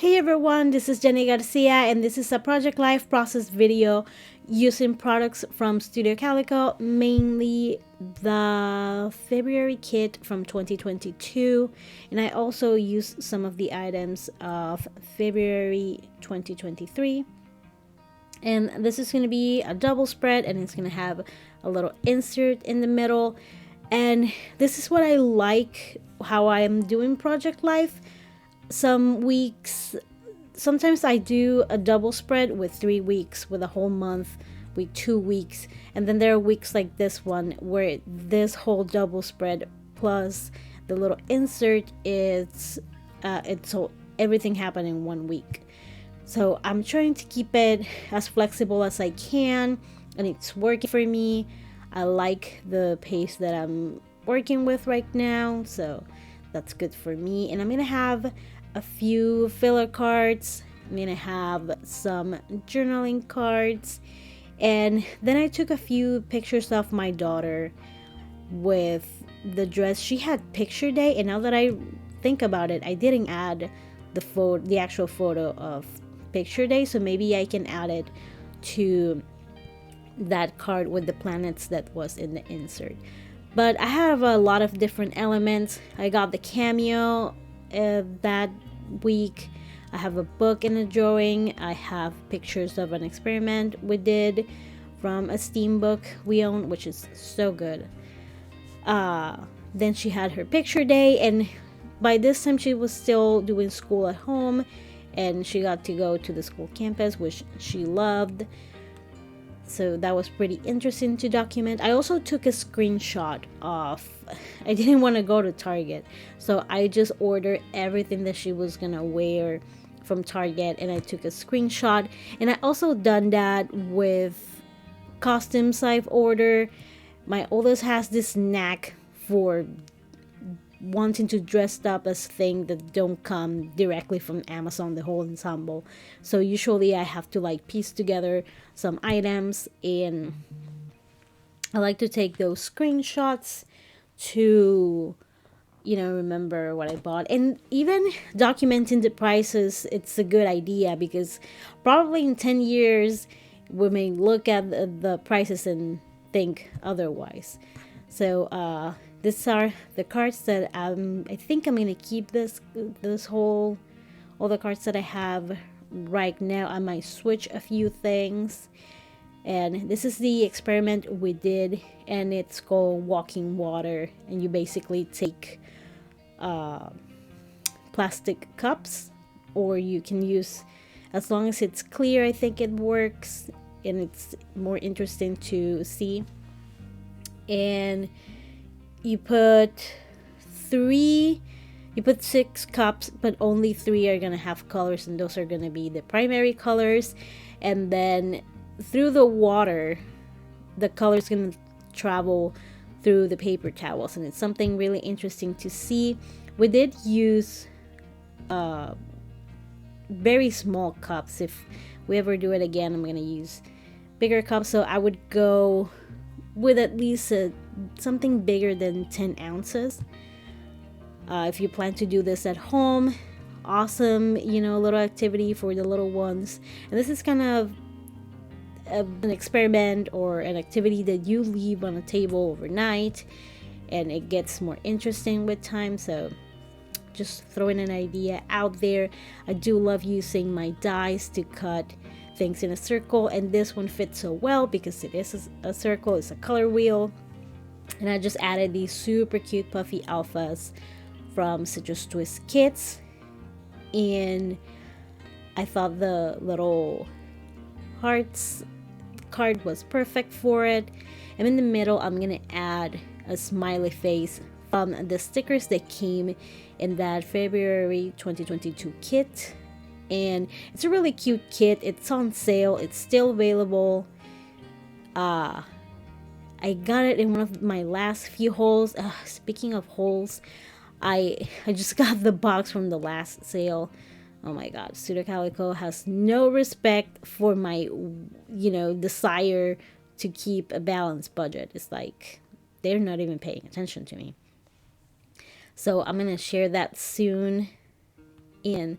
Hey everyone, this is Jenny Garcia and this is a Project Life process video using products from Studio Calico, mainly the February kit from 2022, and I also use some of the items of February 2023. And this is going to be a double spread and it's going to have a little insert in the middle. And this is what I like how I am doing Project Life. Some weeks, sometimes I do a double spread with 3 weeks, with a whole month, with 2 weeks, and then there are weeks like this one where this whole double spread plus the little insert is it's so everything happened in 1 week. So I'm trying to keep it as flexible as I can, and it's working for me. I like the pace that I'm working with right now, so that's good for me. And I'm gonna have a few filler cards. I'm gonna have some journaling cards, and then I took a few pictures of my daughter with the dress. She had picture day, and now that I think about it, I didn't add the actual photo of picture day, so maybe I can add it to that card with the planets that was in the insert. But I have a lot of different elements. I got the cameo that week. I have a book and a drawing. I have pictures of an experiment we did from a STEAM book we own, which is so good. Then she had her picture day, and by this time she was still doing school at home, and she got to go to the school campus, which she loved. So that was pretty interesting to document. I also took a screenshot of, I didn't want to go to Target, so I just ordered everything that she was gonna wear from Target, and I took a screenshot. And I also done that with costumes I've ordered. My oldest has this knack for wanting to dress up as things that don't come directly from Amazon, the whole ensemble. So usually I have to like piece together some items, and I like to take those screenshots to remember what I bought. And even documenting the prices, it's a good idea, because probably in 10 years we may look at the prices and think otherwise. So these are the cards that I think I'm gonna keep all the cards that I have right now. I might switch a few things. And this is the experiment we did, and it's called Walking Water. And you basically take plastic cups, or you can use, as long as it's clear, I think it works, and it's more interesting to see. And you put 6 cups, but only 3 are gonna have colors, and those are gonna be the primary colors. And then through the water, the color's gonna travel through the paper towels, and it's something really interesting to see. We did use very small cups. If we ever do it again, I'm gonna use bigger cups, so I would go with at least something bigger than 10 ounces. If you plan to do this at home, awesome, little activity for the little ones. And this is kind of an experiment or an activity that you leave on a table overnight, and it gets more interesting with time. So just throwing an idea out there. I do love using my dies to cut things in a circle, and this one fits so well because it is a circle. It's a color wheel. And I just added these super cute puffy alphas from Citrus Twist kits, and I thought the little hearts card was perfect for it. And in the middle, I'm gonna add a smiley face from the stickers that came in that February 2022 kit. And it's a really cute kit. It's on sale. It's still available. I got it in one of my last few hauls. Speaking of hauls, I just got the box from the last sale. Oh my god, Studio Calico has no respect for my desire to keep a balanced budget. It's like they're not even paying attention to me. So I'm gonna share that soon. And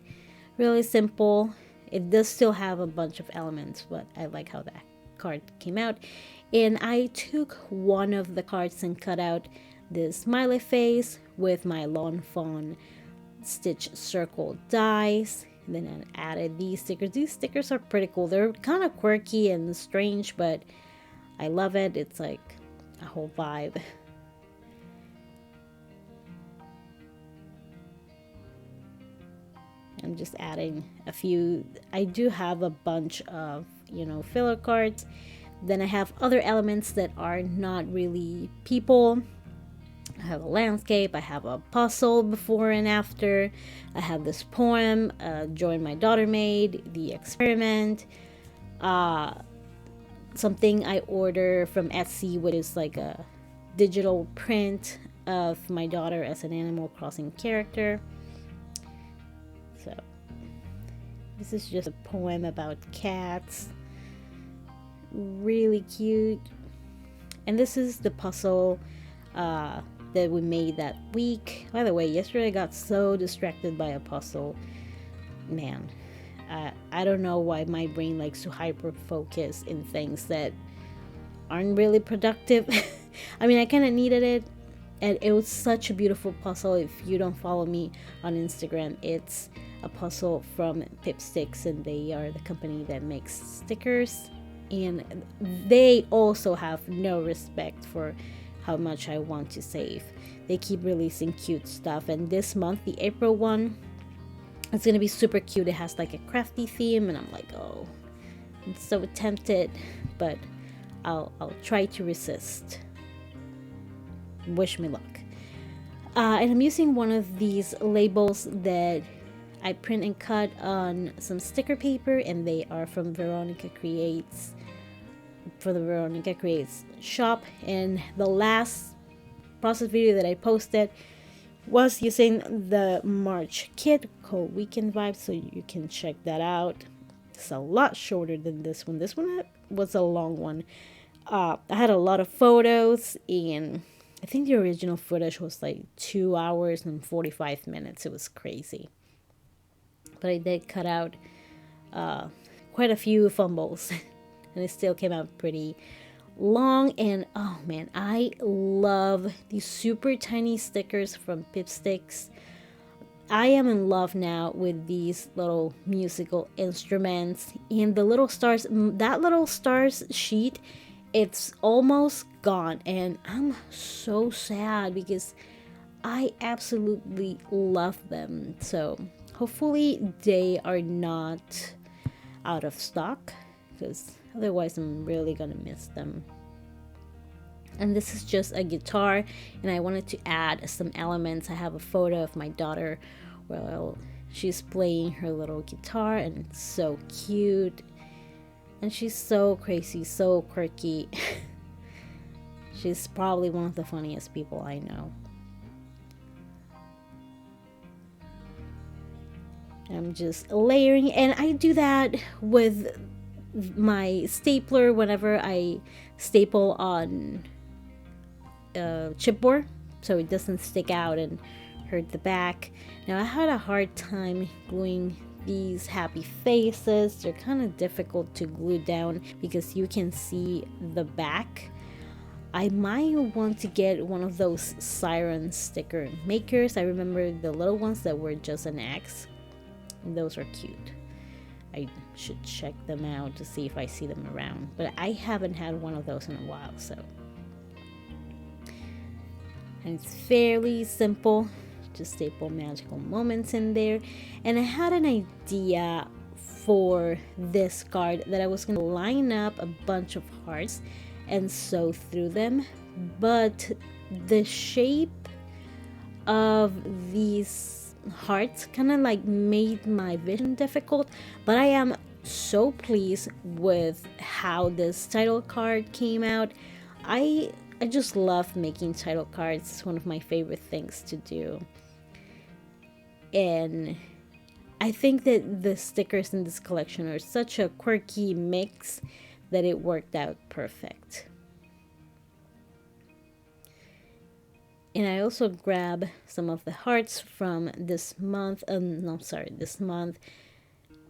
Really simple. It does still have a bunch of elements, but I like how that card came out. And I took one of the cards and cut out this smiley face with my lawn fawn stitch circle dies. And then I added these stickers. These stickers are pretty cool. They're kind of quirky and strange, but I love it. It's like a whole vibe. I'm just adding a few. I do have a bunch of, filler cards. Then I have other elements that are not really people. I have a landscape, I have a puzzle before and after, I have this poem, Joy and My Daughter made, the experiment, something I order from Etsy, which is like a digital print of my daughter as an Animal Crossing character. So this is just a poem about cats. Really cute. And this is the puzzle that we made that week. By the way, yesterday I got so distracted by a puzzle. Man, I don't know why my brain likes to hyper focus in things that aren't really productive. I mean, I kind of needed it, and it was such a beautiful puzzle. If you don't follow me on Instagram, it's a puzzle from Pipsticks, and they are the company that makes stickers, and they also have no respect for how much I want to save. They keep releasing cute stuff, and this month, the April one, it's gonna be super cute. It has like a crafty theme, and I'm like, oh, I'm so tempted, but I'll try to resist. Wish me luck. And I'm using one of these labels that I print and cut on some sticker paper, and they are from Veronica Creates, for the Veronica Creates shop. And the last process video that I posted was using the March kit called Weekend Vibes, so you can check that out. It's a lot shorter than this one. This one was a long one. I had a lot of photos, and I think the original footage was like 2 hours and 45 minutes. It was crazy. But I did cut out quite a few fumbles, and it still came out pretty long. And oh man, I love these super tiny stickers from Pipsticks. I am in love now with these little musical instruments and the little stars. That little stars sheet, it's almost gone, and I'm so sad because I absolutely love them. So hopefully they are not out of stock, because otherwise I'm really gonna miss them. And this is just a guitar, and I wanted to add some elements. I have a photo of my daughter while she's playing her little guitar, and it's so cute, and she's so crazy, so quirky. She's probably one of the funniest people I know. I'm just layering, and I do that with my stapler whenever I staple on chipboard, so it doesn't stick out and hurt the back. Now I had a hard time gluing these happy faces. They're kind of difficult to glue down because you can see the back. I might want to get one of those siren sticker makers. I remember the little ones that were just an X. Those are cute. I should check them out to see if I see them around, but I haven't had one of those in a while. So, and it's fairly simple, just staple magical moments in there. And I had an idea for this card that I was going to line up a bunch of hearts and sew through them, but the shape of these hearts kind of like made my vision difficult. But I am so pleased with how this title card came out. I just love making title cards. It's one of my favorite things to do, and I think that the stickers in this collection are such a quirky mix that it worked out perfect. And I also grabbed some of the hearts from this month. This month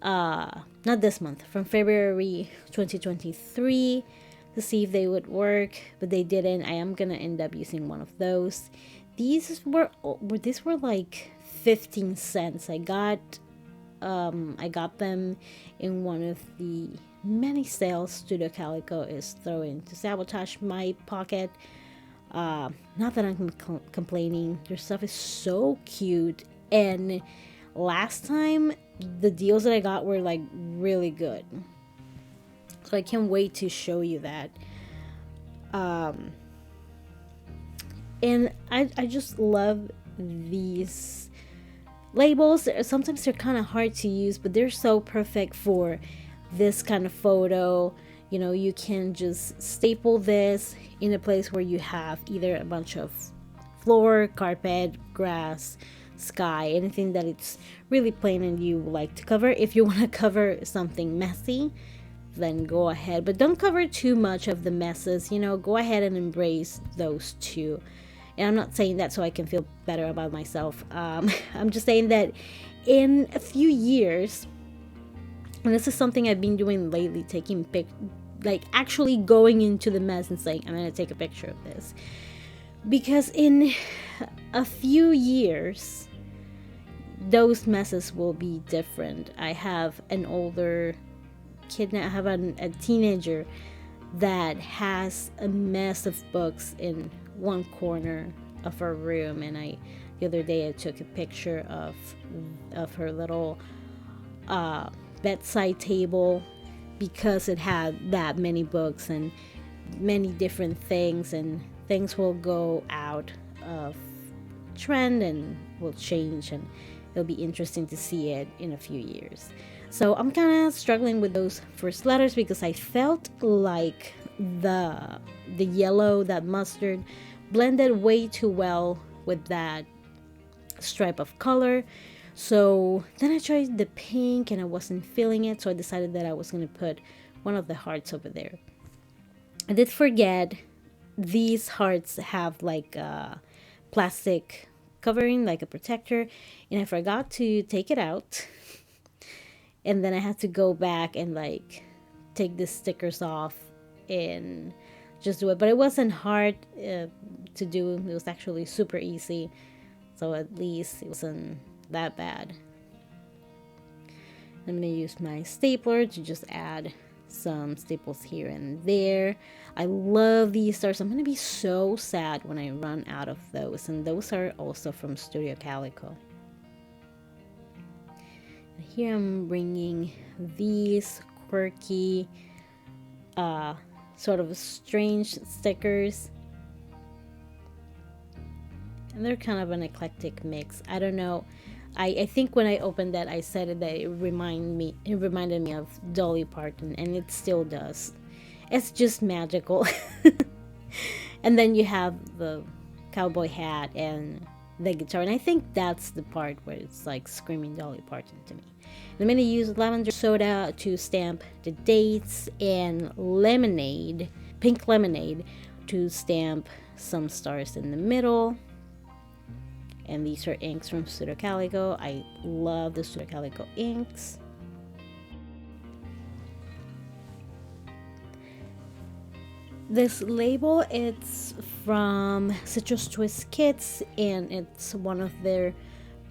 not this month, from February 2023 to see if they would work, but they didn't. I am gonna end up using one of those. These were like 15 cents. I got them in one of the many sales Studio Calico is throwing to sabotage my pocket. Not that I'm complaining. Their stuff is so cute, and last time the deals that I got were like really good. So I can't wait to show you that. And I just love these labels. Sometimes they're kind of hard to use, but they're so perfect for this kind of photo. You know, you can just staple this in a place where you have either a bunch of floor, carpet, grass, sky, anything that it's really plain and you like to cover. If you want to cover something messy, then go ahead, but don't cover too much of the messes. You know, go ahead and embrace those too. And I'm not saying that so I can feel better about myself. I'm just saying that in a few years, and this is something I've been doing lately, like actually going into the mess and saying, I'm going to take a picture of this. Because in a few years, those messes will be different. I have an older kid now, I have a teenager that has a mess of books in one corner of her room, and the other day I took a picture of her little bedside table because it had that many books and many different things, and things will go out of trend and will change, and it'll be interesting to see it in a few years. So I'm kind of struggling with those first letters because I felt like the yellow, that mustard, blended way too well with that stripe of color. So then I tried the pink and I wasn't feeling it, so I decided that I was going to put one of the hearts over there. I did forget these hearts have like a plastic covering, like a protector, and I forgot to take it out. And then I had to go back and like take the stickers off and just do it. But it wasn't hard to do. It was actually super easy. So at least it wasn't that bad. I'm going to use my stapler to just add some staples here and there. I love these stars. I'm going to be so sad when I run out of those. And those are also from Studio Calico. Here I'm bringing these quirky, sort of strange stickers. And they're kind of an eclectic mix. I don't know. I think when I opened that, I said that it reminded me of Dolly Parton, and it still does. It's just magical. And then you have the cowboy hat and the guitar, and I think that's the part where it's like screaming Dolly Parton to me. And I'm going to use lavender soda to stamp the dates, and lemonade, pink lemonade, to stamp some stars in the middle. And these are inks from Studio Calico. I love the Studio Calico inks. This label, it's from Citrus Twist Kits, and it's one of their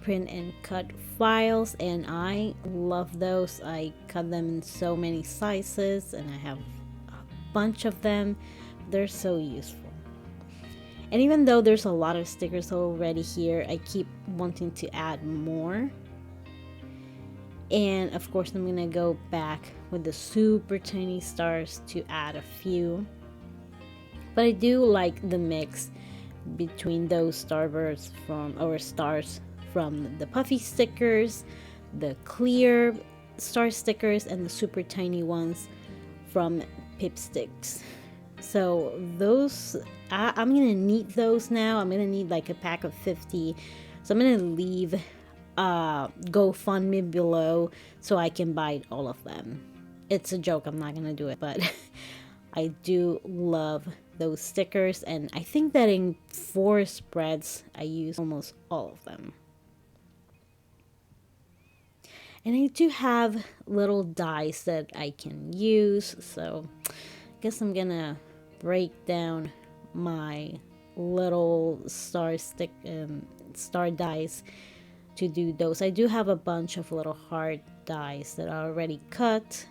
print and cut files, and I love those. I cut them in so many sizes, and I have a bunch of them. They're so useful. And even though there's a lot of stickers already here, I keep wanting to add more. And of course, I'm gonna go back with the super tiny stars to add a few. But I do like the mix between those stars from the puffy stickers, the clear star stickers, and the super tiny ones from Pipsticks. So those, I'm gonna need those now. I'm gonna need like a pack of 50. So I'm gonna leave GoFundMe below so I can buy all of them. It's a joke, I'm not gonna do it, but I do love those stickers, and I think that in 4 spreads I use almost all of them. And I do have little dies that I can use, so I guess I'm gonna break down my little star dies to do those. I do have a bunch of little heart dies that are already cut,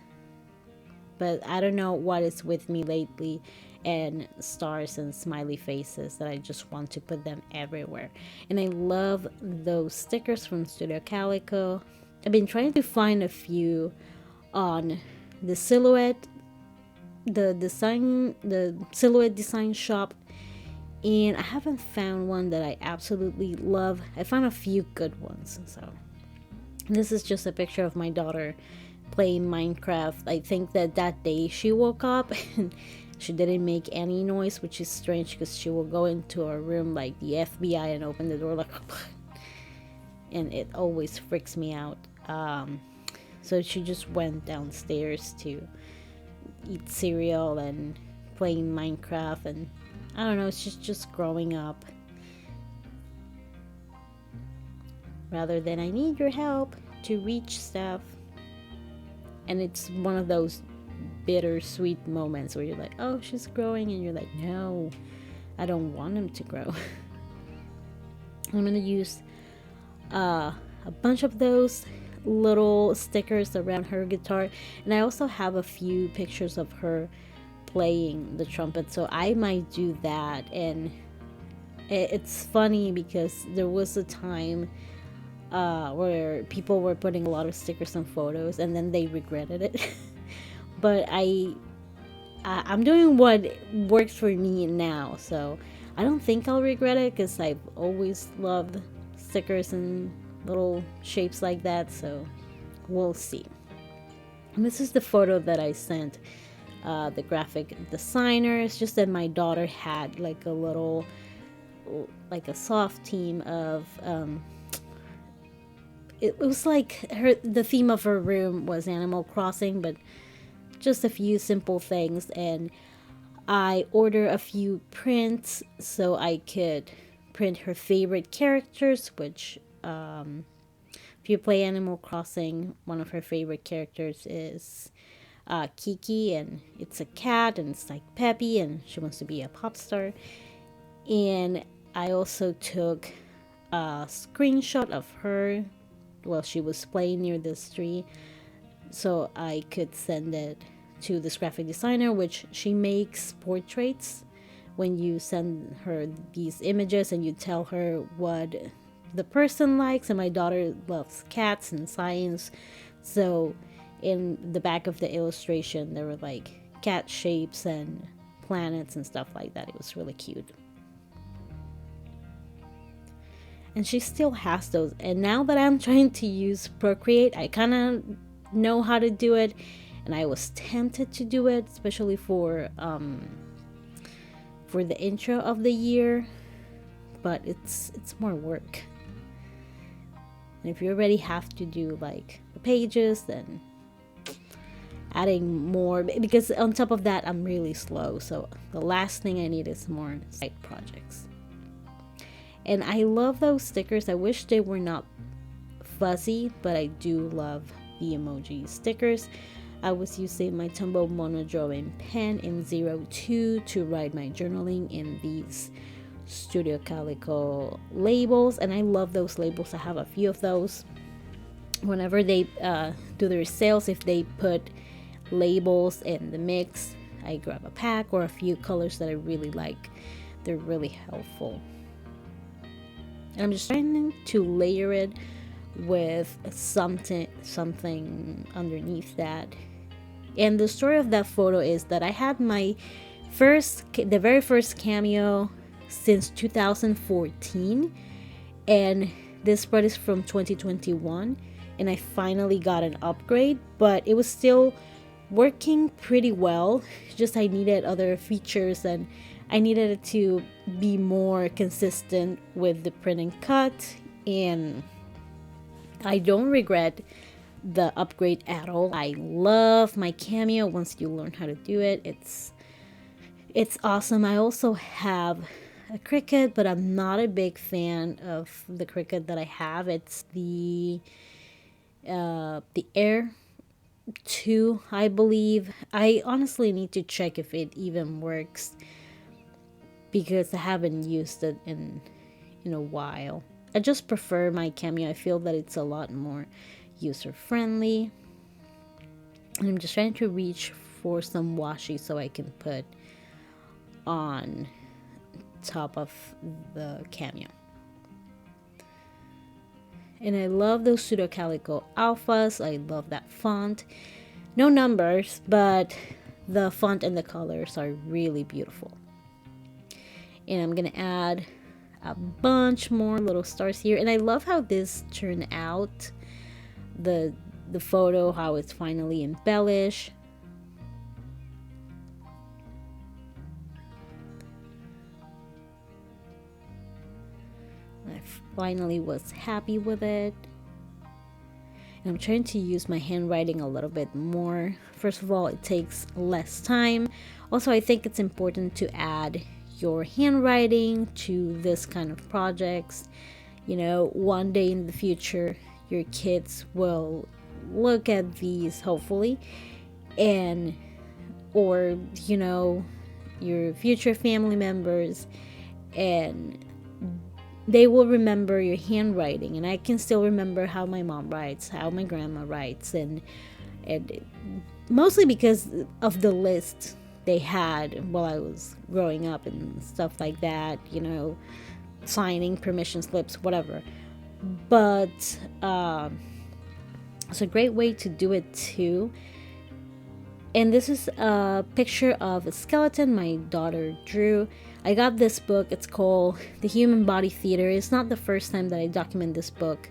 but I don't know what is with me lately and stars and smiley faces that I just want to put them everywhere. And I love those stickers from Studio Calico. I've been trying to find a few on the silhouette design shop, and I haven't found one that I absolutely love. I found a few good ones. So this is just a picture of my daughter playing Minecraft. I think that day she woke up and she didn't make any noise, which is strange because she will go into her room like the FBI and open the door like and it always freaks me out. So she just went downstairs to eat cereal and playing Minecraft, and I don't know, she's just growing up. Rather than I need your help to reach stuff. And it's one of those bittersweet moments where you're like, oh, she's growing, and you're like, no, I don't want him to grow. I'm gonna use a bunch of those little stickers around her guitar, and I also have a few pictures of her playing the trumpet, so I might do that. And it's funny because there was a time where people were putting a lot of stickers on photos and then they regretted it. But I'm doing what works for me now, so I don't think I'll regret it because I've always loved stickers and little shapes like that, so we'll see. And this is the photo that I sent the graphic designer. It's just that my daughter had like a little, like a soft theme of it was like the theme of her room was Animal Crossing, but just a few simple things. And I ordered a few prints so I could print her favorite characters, which if you play Animal Crossing, one of her favorite characters is Kiki, and it's a cat, and it's like peppy, and she wants to be a pop star. And I also took a screenshot of her while she was playing near this tree, so I could send it to this graphic designer, which she makes portraits. When you send her these images and you tell her what the person likes, and my daughter loves cats and science, so in the back of the illustration there were like cat shapes and planets and stuff like that. It was really cute. And she still has those, and now that I'm trying to use Procreate, I kind of know how to do it, and I was tempted to do it, especially for the intro of the year, but it's more work. And if you already have to do like the pages, then adding more, because on top of that I'm really slow, so the last thing I need is more side projects. And I love those stickers. I wish they were not fuzzy, but I do love the emoji stickers. I was using my Tombow monodrawing pen in 02 to write my journaling in these Studio Calico labels, and I love those labels. I have a few of those. Whenever they do their sales, if they put labels in the mix, I grab a pack or a few colors that I really like. They're really helpful. And I'm just trying to layer it with something underneath that. And the story of that photo is that I had the very first cameo since 2014, and this spread is from 2021, and I finally got an upgrade, but it was still working pretty well. Just I needed other features, and I needed it to be more consistent with the print and cut, and I don't regret the upgrade at all. I love my cameo once you learn how to do it. It's awesome. I also have a Cricut, but I'm not a big fan of the Cricut that I have. It's the the Air 2, I believe. I honestly need to check if it even works because I haven't used it in a while. I just prefer my Cameo. I feel that it's a lot more user friendly. And I'm just trying to reach for some washi so I can put on top of the Cameo. And I love those Pseudo Calico alphas. I love that font. No numbers, but the font and the colors are really beautiful. And I'm gonna add a bunch more little stars here. And I love how this turned out. The photo, how it's finally embellished. I finally was happy with it. And I'm trying to use my handwriting a little bit more. First of all, it takes less time. Also, I think it's important to add your handwriting to this kind of projects. You know, one day in the future, your kids will look at these, hopefully, and or you know, your future family members, and they will remember your handwriting. And I can still remember how my mom writes, how my grandma writes, and mostly because of the list they had while I was growing up and stuff like that, you know, signing permission slips, whatever. But it's a great way to do it too. And this is a picture of a skeleton my daughter drew. I got this book. It's called The Human Body Theater. It's not the first time that I document this book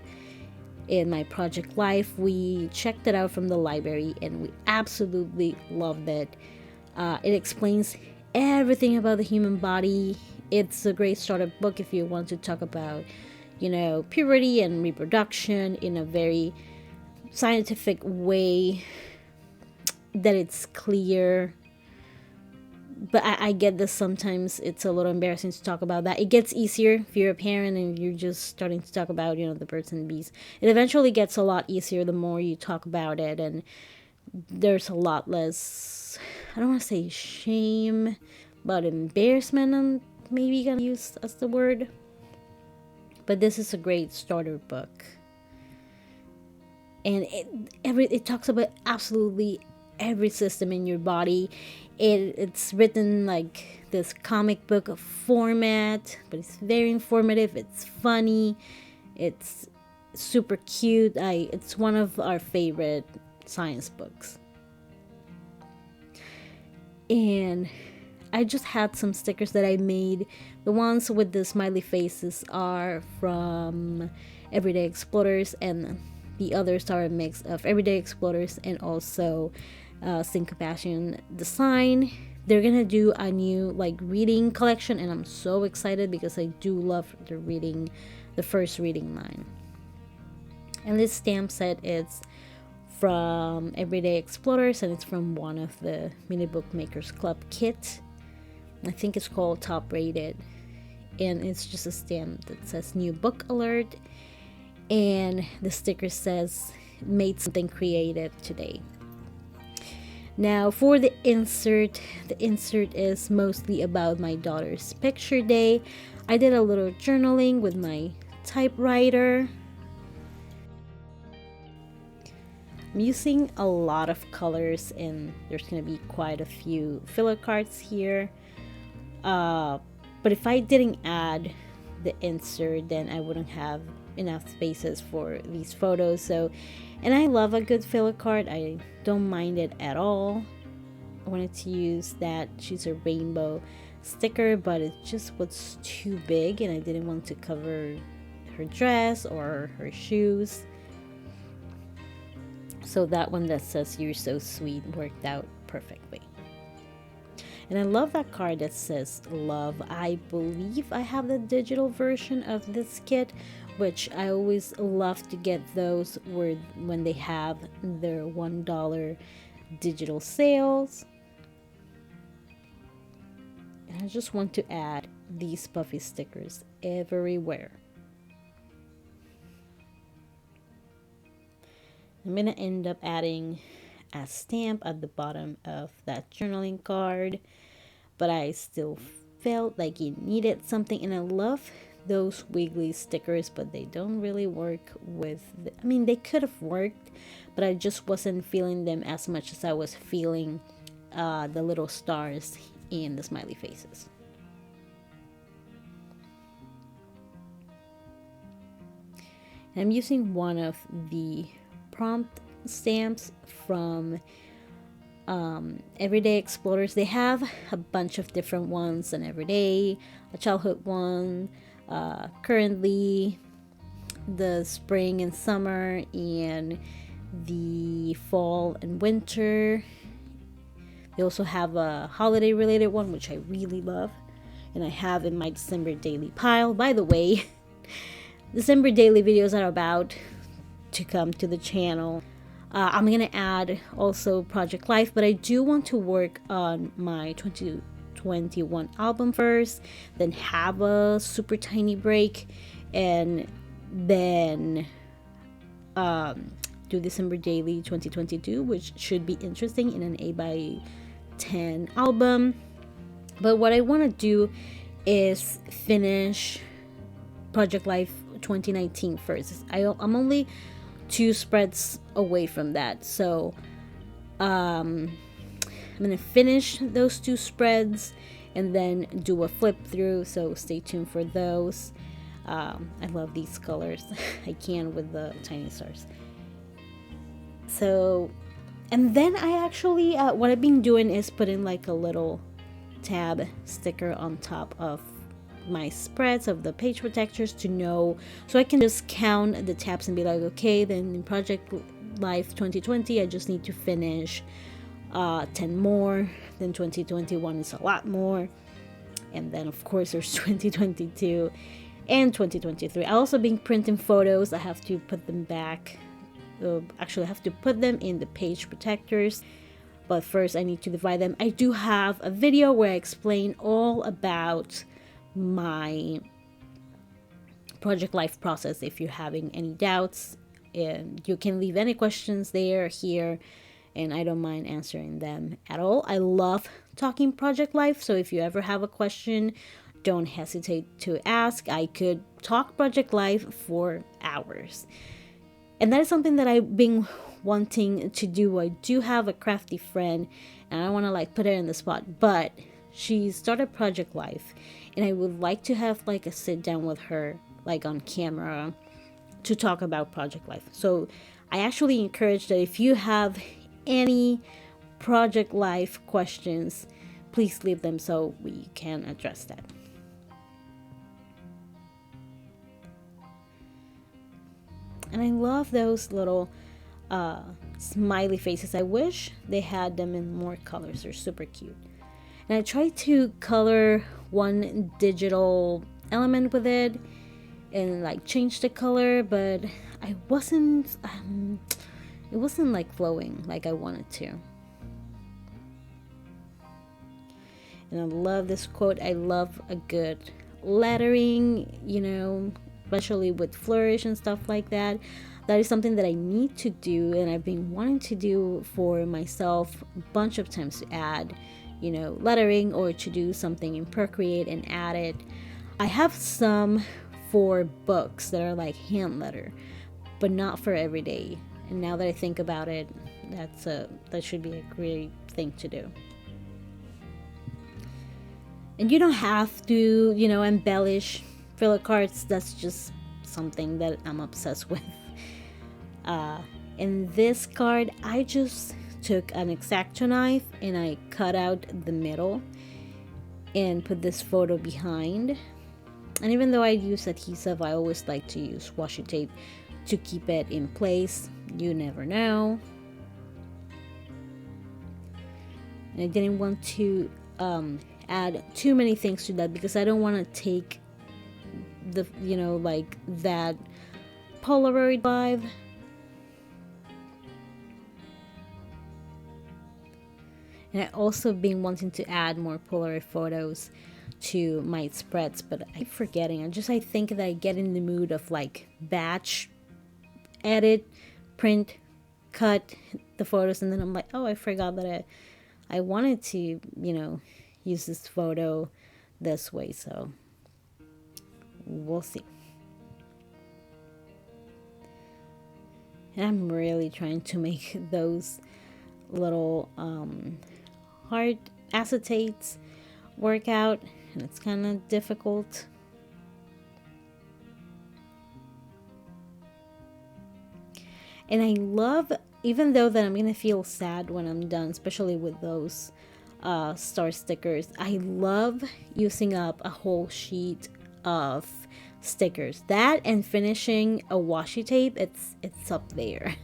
in my project life. We checked it out from the library and we absolutely loved it. It explains everything about the human body. It's a great starter book if you want to talk about, you know, puberty and reproduction in a very scientific way that it's clear. But I get this sometimes it's a little embarrassing to talk about that. It gets easier if you're a parent and you're just starting to talk about, you know, the birds and bees. It eventually gets a lot easier the more you talk about it, and there's a lot less, I don't want to say shame, but embarrassment, I'm maybe gonna use as the word. But this is a great starter book. And it talks about absolutely every system in your body. It's written like this comic book format, but it's very informative. It's funny. It's super cute. It's one of our favorite science books. And I just had some stickers that I made. The ones with the smiley faces are from Everyday Explorers, and the others are a mix of Everyday Explorers and also Think Compassion Design. They're gonna do a new like reading collection, and I'm so excited because I do love the first reading line. And this stamp set is from Everyday Explorers, and it's from one of the Mini Bookmakers Club kit. I think it's called Top Rated, and it's just a stamp that says New Book Alert, and the sticker says made something creative today. Now for the insert is mostly about my daughter's picture day. I did a little journaling with my typewriter. I'm using a lot of colors, and there's going to be quite a few filler cards here. But if I didn't add the insert, then I wouldn't have enough spaces for these photos. So, and I love a good filler card. I don't mind it at all. I wanted to use that She's a Rainbow sticker, but it just was too big and I didn't want to cover her dress or her shoes. So that one that says You're So Sweet worked out perfectly. And I love that card that says love. I believe I have the digital version of this kit, which I always love to get those when they have their $1 digital sales. And I just want to add these puffy stickers everywhere. I'm gonna end up adding a stamp at the bottom of that journaling card, but I still felt like it needed something. And I love those wiggly stickers, but they don't really work with I mean, they could have worked, but I just wasn't feeling them as much as I was feeling the little stars and the smiley faces. And I'm using one of the prompt stamps from Everyday Explorers. They have a bunch of different ones: an everyday, a childhood one, currently, the spring and summer, and the fall and winter. They also have a holiday related one, which I really love, and I have in my December daily pile. By the way, December daily videos are about to come to the channel. I'm gonna add also Project Life, but I do want to work on my 2021 album first, then have a super tiny break, and then do December Daily 2022, which should be interesting in an 8x10 album. But what I want to do is finish Project Life 2019 first. I'm only 2 spreads away from that, so I'm gonna finish those 2 spreads and then do a flip through, so stay tuned for those. I love these colors. I can with the tiny stars. So, and then I actually what I've been doing is putting like a little tab sticker on top of my spreads of the page protectors to know, so I can just count the tabs and be like, okay, then in Project Life 2020 I just need to finish 10 more, then 2021 is a lot more, and then of course there's 2022 and 2023. I also been printing photos. I have to put them back, actually I have to put them in the page protectors, but first I need to divide them. I do have a video where I explain all about my Project Life process. If you're having any doubts, and you can leave any questions there, here, and I don't mind answering them at all. I love talking Project Life, so if you ever have a question, don't hesitate to ask. I could talk Project Life for hours, and that is something that I've been wanting to do. I do have a crafty friend, and I don't want to like put her in the spot, but she started Project Life, and I would like to have like a sit down with her, like on camera, to talk about Project Life. So I actually encourage that if you have any Project Life questions, please leave them so we can address that. And I love those little smiley faces. I wish they had them in more colors. They're super cute. And I tried to color one digital element with it and like change the color, but I wasn't it wasn't like flowing like I wanted to. And I love this quote. I love a good lettering, you know, especially with flourish and stuff like that. That is something that I need to do, and I've been wanting to do for myself a bunch of times, to add, you know, lettering, or to do something in Procreate and add it. I have some for books that are like hand letter, but not for everyday. And now that I think about it, that should be a great thing to do. And you don't have to, you know, embellish filler cards. That's just something that I'm obsessed with. In this card, I just took an X-Acto knife and I cut out the middle and put this photo behind. And even though I use adhesive, I always like to use washi tape to keep it in place. You never know. And I didn't want to add too many things to that, because I don't want to take the, you know, like that Polaroid vibe. And I also been wanting to add more Polaroid photos to my spreads, but I keep forgetting. I think that I get in the mood of like batch, edit, print, cut the photos, and then I'm like, oh, I forgot that I wanted to, you know, use this photo this way. So we'll see. And I'm really trying to make those little hard acetates work out, and it's kind of difficult. And I love, even though that I'm gonna feel sad when I'm done, especially with those star stickers, I love using up a whole sheet of stickers. That and finishing a washi tape, it's up there.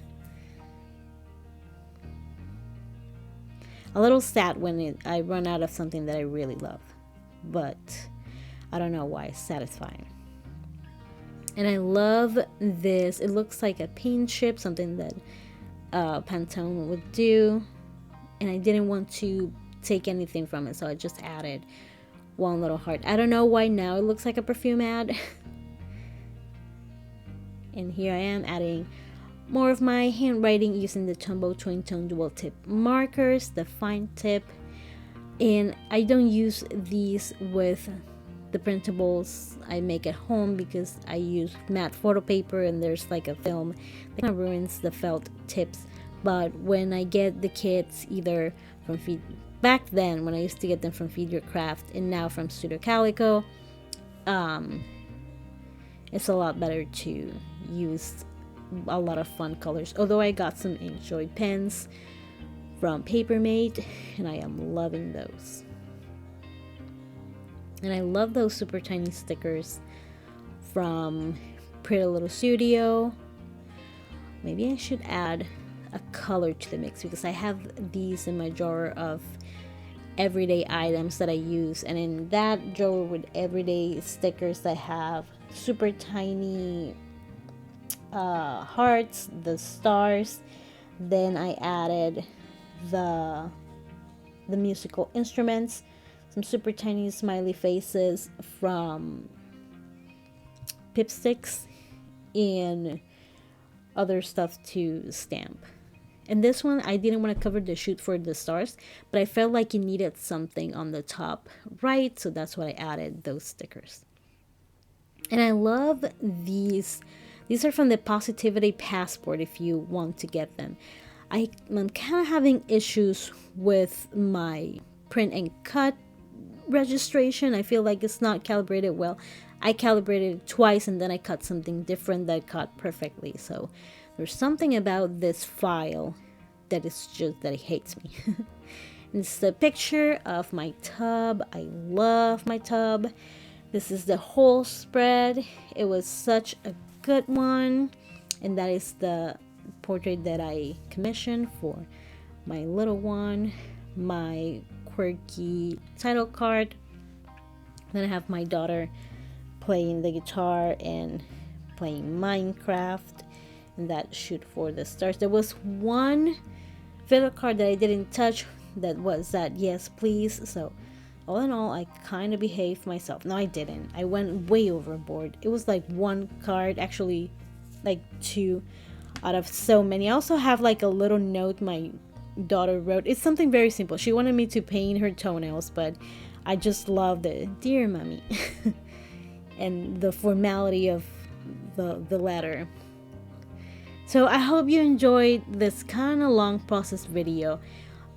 A little sad when I run out of something that I really love, but I don't know why. It's satisfying. And I love this. It looks like a paint chip, something that Pantone would do. And I didn't want to take anything from it, so I just added one little heart. I don't know why now it looks like a perfume ad. And here I am adding more of my handwriting using the Tombow Twin Tone Dual Tip markers, the fine tip. And I don't use these with the printables I make at home because I use matte photo paper and there's like a film that kind of ruins the felt tips. But when I get the kits either from back then when I used to get them from Feed Your Craft and now from Studio Calico, it's a lot better to use a lot of fun colors. Although I got some Inkjoy pens from Papermate and I am loving those. And I love those super tiny stickers from Pretty Little Studio. Maybe I should add a color to the mix because I have these in my drawer of everyday items that I use. And in that drawer with everyday stickers, I have super tiny hearts, the stars. Then I added the musical instruments, some super tiny smiley faces from Pipsticks, and other stuff to stamp. And this one, I didn't want to cover the shoot for the stars, but I felt like it needed something on the top right, so that's why I added those stickers. And I love these. These are from the Positivity Passport if you want to get them. I'm kind of having issues with my print and cut registration. I feel like it's not calibrated well. I calibrated it twice and then I cut something different that cut perfectly. So there's something about this file that is just that it hates me. It's the picture of my tub. I love my tub. This is the whole spread. It was such a good one, and that is the portrait that I commissioned for my little one, my quirky title card. Then I have my daughter playing the guitar and playing Minecraft, and that shoot for the stars. There was one filler card that I didn't touch that was that yes please. So all in all, I kind of behaved myself. No, I didn't. I went way overboard. It was like one card, actually like two out of so many. I also have like a little note my daughter wrote. It's something very simple. She wanted me to paint her toenails, but I just love the dear mommy and the formality of the letter. So I hope you enjoyed this kind of long process video.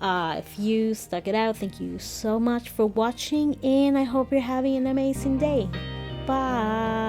If you stuck it out, thank you so much for watching, and I hope you're having an amazing day. Bye.